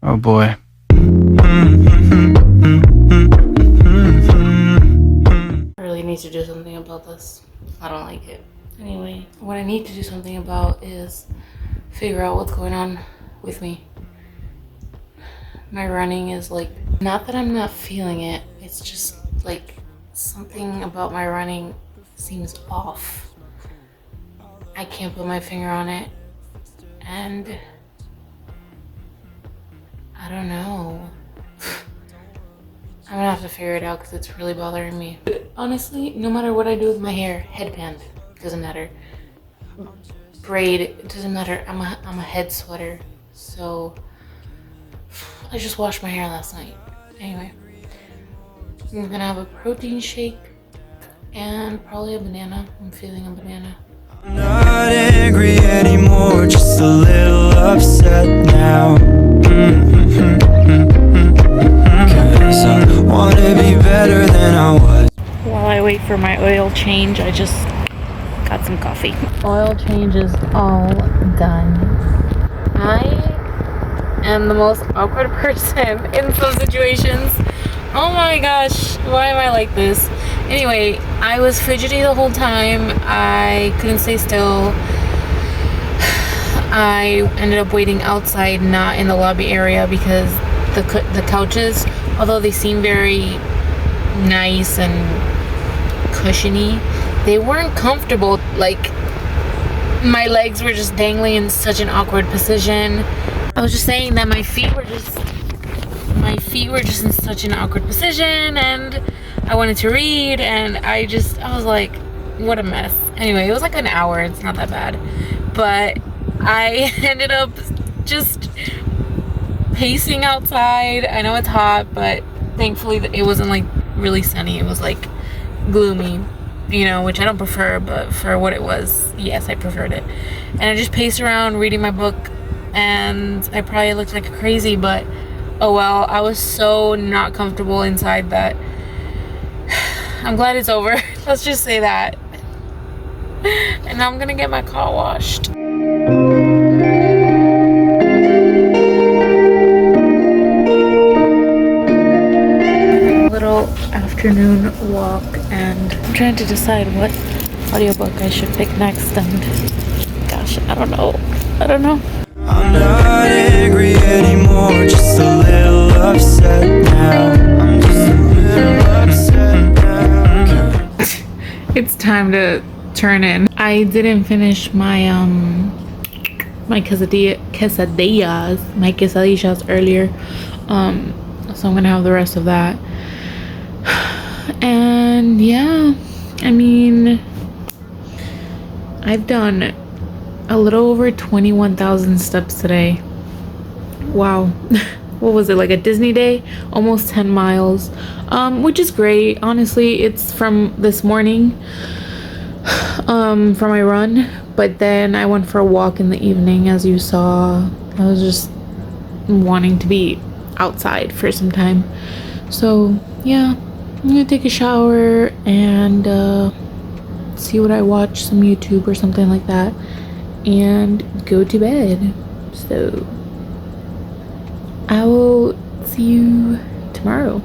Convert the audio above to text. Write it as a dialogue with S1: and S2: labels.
S1: Oh boy.
S2: I really need to do something about this. I don't like it. Anyway, what I need to do something about is figure out what's going on with me. My running is like, not that I'm not feeling it, it's just like something about my running seems off. I can't put my finger on it, and I don't know. I'm gonna have to figure it out because it's really bothering me. But honestly, no matter what I do with my hair, headband, doesn't matter. Braid, it doesn't matter. I'm a head sweater, so I just washed my hair last night. Anyway, I'm gonna have a protein shake and probably a banana. I'm feeling a banana.
S3: I'm not angry anymore, just a little upset now. Cause I wanna be better than I was.
S2: While I wait for my oil change, I just got some coffee. Oil change is all done. I am the most awkward person in some situations. Oh my gosh, why am I like this? Anyway, I was fidgety the whole time. I couldn't stay still. I ended up waiting outside, not in the lobby area, because the couches, although they seem very nice and cushiony, they weren't comfortable. Like, my legs were just dangling in such an awkward position. I was just saying that my feet were just in such an awkward position, and I wanted to read, and I was like, what a mess. Anyway, it was like an hour. It's not that bad, but I ended up just pacing outside. I know it's hot, but thankfully it wasn't like really sunny. It was like gloomy, you know, which I don't prefer, but for what it was, yes, I preferred it. And I just paced around reading my book, and I probably looked like crazy, but oh well. I was so not comfortable inside that I'm glad it's over. Let's just say that. And now I'm gonna get my car washed. Little afternoon walk, and I'm trying to decide what audiobook I should pick next, and gosh, I don't know.
S3: I'm not angry anymore, just a little upset now. I'm just a little upset now.
S2: It's time to turn in. I didn't finish my my quesadillas earlier, so I'm gonna have the rest of that. And yeah, I mean, I've done a little over 21,000 steps today. Wow. What was it, like a Disney day? Almost 10 miles, which is great. Honestly, it's from this morning, for my run, but then I went for a walk in the evening. As you saw, I was just wanting to be outside for some time. So yeah, I'm gonna take a shower and see what I watch, some YouTube or something like that, and go to bed. So I will see you tomorrow.